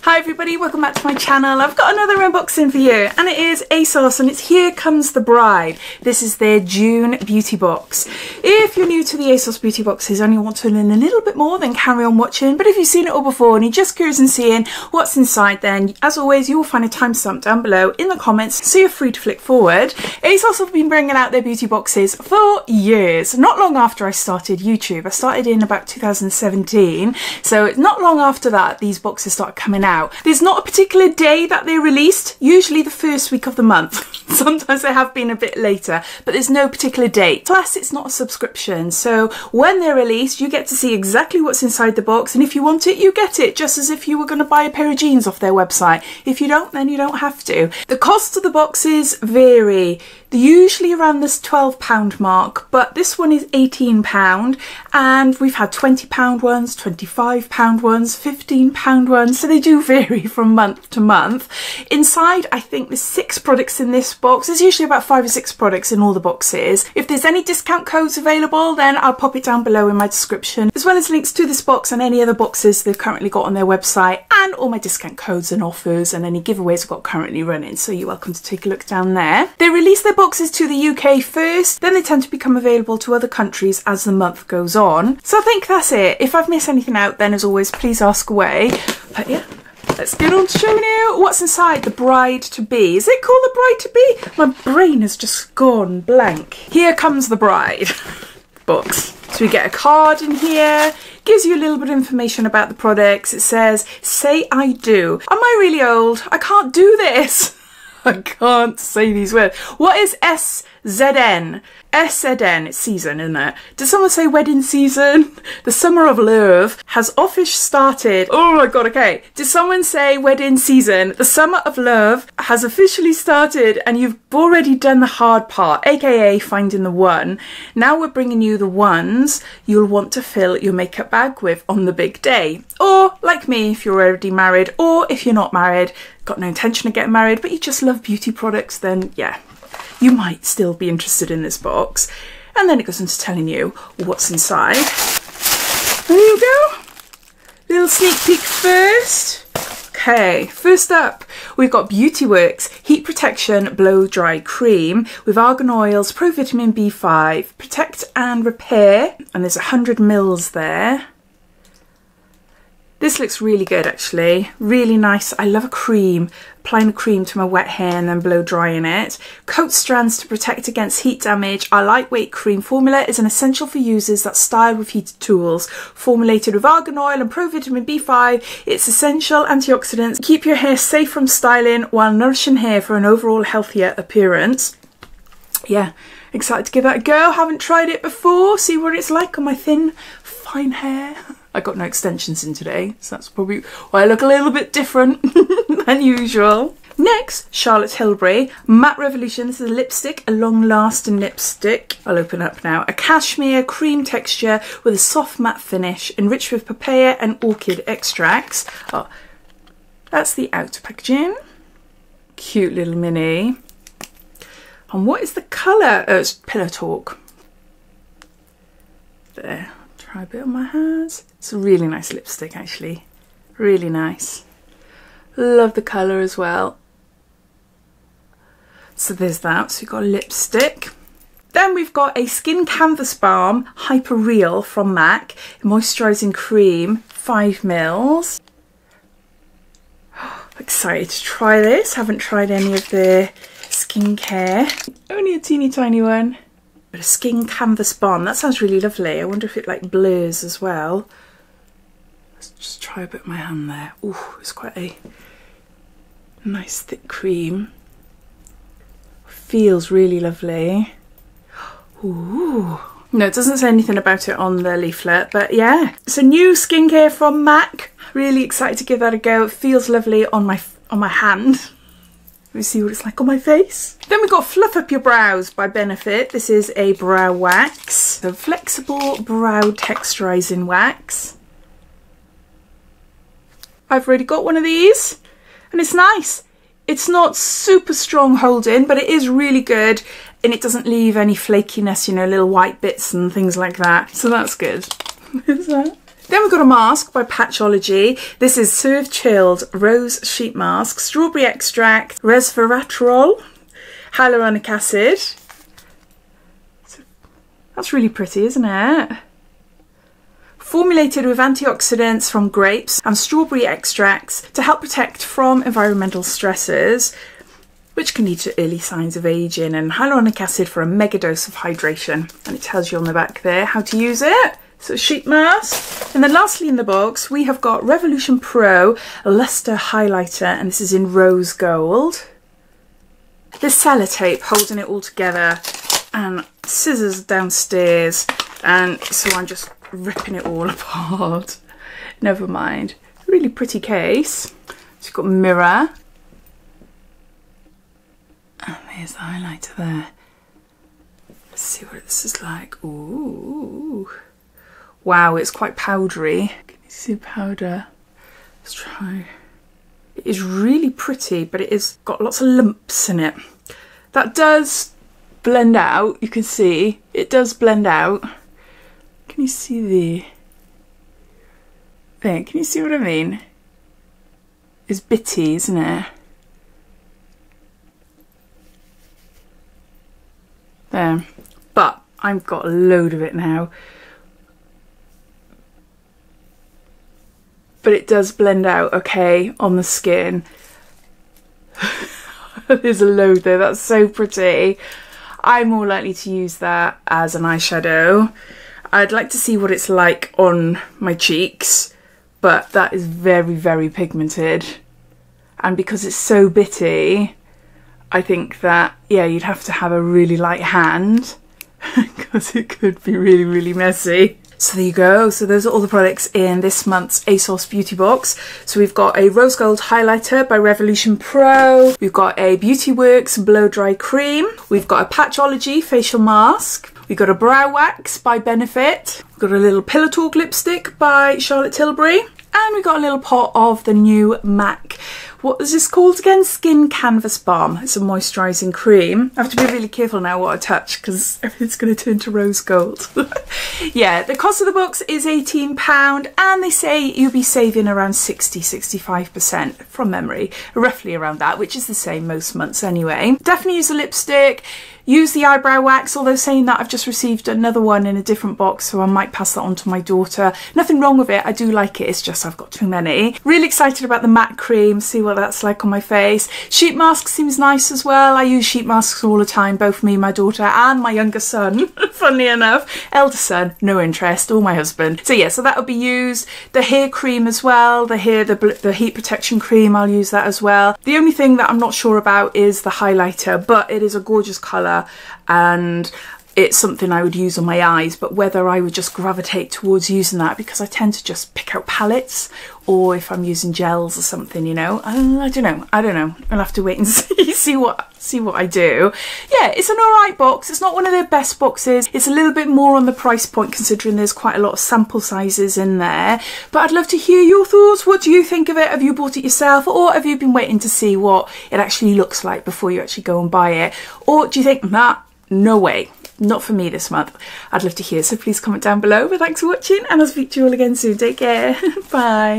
Hi everybody, welcome back to my channel. I've got another unboxing for you and it is Asos and it's Here Comes the Bride. This is their June beauty box. If you're new to the Asos beauty boxes and you want to learn a little bit more, then carry on watching. But if you've seen it all before and you're just curious and seeing what's inside, then as always you will find a timestamp down below in the comments, so you're free to flick forward. Asos have been bringing out their beauty boxes for years. Not long after I started YouTube. I started in about 2017, so it's not long after that these boxes started coming out. There's not a particular day that they're released, usually the first week of the month. Sometimes they have been a bit later, but there's no particular date. Plus it's not a subscription, so when they're released you get to see exactly what's inside the box, and if you want it you get it, just as if you were going to buy a pair of jeans off their website. If you don't, then you don't have to. The cost of the boxes vary. They're usually around this £12 mark, but this one is £18, and we've had £20 ones, £25 ones, £15 ones, so they do vary from month to month. Inside, I think there's 6 products in this box. There's usually about 5 or 6 products in all the boxes. If there's any discount codes available, then I'll pop it down below in my description, as well as links to this box and any other boxes they've currently got on their website, and all my discount codes and offers and any giveaways I've got currently running, so you're welcome to take a look down there. They release their boxes to the UK first, then they tend to become available to other countries as the month goes on. So I think that's it. If I've missed anything out, then as always please ask away. But yeah, let's get on to showing you what's inside the bride-to-be. Is it called the bride-to-be? My brain has just gone blank. Here Comes the Bride box. So we get a card in here, gives you a little bit of information about the products. It says, say I do. Am I really old? I can't do this. I can't say these words. What is SZN? SZN, it's season, isn't it? Did someone say wedding season? The summer of love has officially started. Oh my god, okay. Did someone say wedding season? The summer of love has officially started and you've already done the hard part, aka finding the one. Now we're bringing you the ones you'll want to fill your makeup bag with on the big day. Or like me, if you're already married, or if you're not married, got no intention of getting married, but you just love beauty products, then yeah, you might still be interested in this box. And then it goes into telling you what's inside. There you go. Little sneak peek first. Okay, first up, we've got Beauty Works Heat Protection Blow Dry Cream with argan oils, pro vitamin B5, protect and repair, and there's 100 mils there. This looks really good actually, really nice. I love a cream. Applying a cream to my wet hair and then blow drying it. Coat strands to protect against heat damage. Our lightweight cream formula is an essential for users that style with heated tools. Formulated with argan oil and pro vitamin B5, its essential antioxidants keep your hair safe from styling while nourishing hair for an overall healthier appearance. Yeah, excited to give that a go. Haven't tried it before. See what it's like on my thin, fine hair. I got no extensions in today, so that's probably why I look a little bit different than usual. Next, Charlotte Tilbury Matte Revolution. This is a lipstick, a long-lasting lipstick. I'll open up now. A cashmere cream texture with a soft matte finish, enriched with papaya and orchid extracts. Oh, that's the outer packaging. Cute little mini. And what is the colour? Oh, it's Pillow Talk. There. Try a bit on my hands. It's a really nice lipstick actually, really nice. Love the colour as well. So there's that, so you've got a lipstick. Then we've got a SkinCanvas Balm Hyper Real from MAC, Moisturizing Cream, 5 mils. Excited to try this, haven't tried any of their skincare. Only a teeny tiny one. But a SkinCanvas Balm, that sounds really lovely. I wonder if it like blurs as well. Let's just try a bit of my hand there. Ooh, it's quite a nice thick cream. Feels really lovely. Ooh. No, it doesn't say anything about it on the leaflet, but yeah. It's a new skincare from MAC. Really excited to give that a go. It feels lovely on my hand. Let me see what it's like on my face. Then we've got Fluff Up Your Brows by Benefit. This is a brow wax. A flexible brow texturizing wax. I've already got one of these and it's nice. It's not super strong holding, but it is really good and it doesn't leave any flakiness, you know, little white bits and things like that. So that's good. Is that? Then we've got a mask by Patchology. This is Serve Chilled Rose Sheet Mask, Strawberry Extract, Resveratrol, Hyaluronic Acid. That's really pretty, isn't it? Formulated with antioxidants from grapes and strawberry extracts to help protect from environmental stresses, which can lead to early signs of aging, and hyaluronic acid for a mega dose of hydration. And it tells you on the back there how to use it. So sheet mask. And then lastly in the box, we have got Revolution Pro Lustre Highlighter, and this is in rose gold. There's sellotape holding it all together and scissors downstairs, and so I'm just ripping it all apart. Never mind. Really pretty case. So you've got a mirror. And there's the highlighter there. Let's see what this is like. Ooh. Wow, it's quite powdery. Can you see the powder? Let's try. It is really pretty, but it has got lots of lumps in it. That does blend out. You can see it does blend out. Can you see the thing? Can you see what I mean? It's bitty, isn't it? There. But I've got a load of it now. But it does blend out okay on the skin. There's a load there. That's so pretty. I'm more likely to use that as an eyeshadow. I'd like to see what it's like on my cheeks, but that is very, very pigmented. And because it's so bitty, I think that, yeah, you'd have to have a really light hand because it could be really, really messy. So there you go. So those are all the products in this month's ASOS Beauty Box. So we've got a Rose Gold Highlighter by Revolution Pro. We've got a Beauty Works Blowdry Cream. We've got a Patchology Facial Mask. We've got a Brow Wax by Benefit. We've got a little Pillow Talk Lipstick by Charlotte Tilbury. And we've got a little pot of the new MAC. What is this called again? SkinCanvas Balm. It's a moisturising cream. I have to be really careful now what I touch because everything's going to turn to rose gold. Yeah, the cost of the box is £18 and they say you'll be saving around 60–65% from memory. Roughly around that, which is the same most months anyway. Definitely use a lipstick. Use the eyebrow wax, although saying that I've just received another one in a different box, so I might pass that on to my daughter. Nothing wrong with it, I do like it, it's just I've got too many. Really excited about the matte cream, see what that's like on my face. Sheet mask seems nice as well. I use sheet masks all the time, both me, my daughter and my younger son, funnily enough. Elder son, no interest, or my husband. So yeah, so that'll be used. The hair cream as well, the heat protection cream, I'll use that as well. The only thing that I'm not sure about is the highlighter, but it is a gorgeous colour and it's something I would use on my eyes, but whether I would just gravitate towards using that because I tend to just pick out palettes, or if I'm using gels or something, you know, I don't know. I'll have to wait and see what I do. Yeah, it's an alright box. It's not one of their best boxes. It's a little bit more on the price point considering there's quite a lot of sample sizes in there, but I'd love to hear your thoughts. What do you think of it? Have you bought it yourself, or have you been waiting to see what it actually looks like before you actually go and buy it? Or do you think, nah, no way, not for me this month? I'd love to hear, so please comment down below. But thanks for watching and I'll speak to you all again soon. Take care. Bye.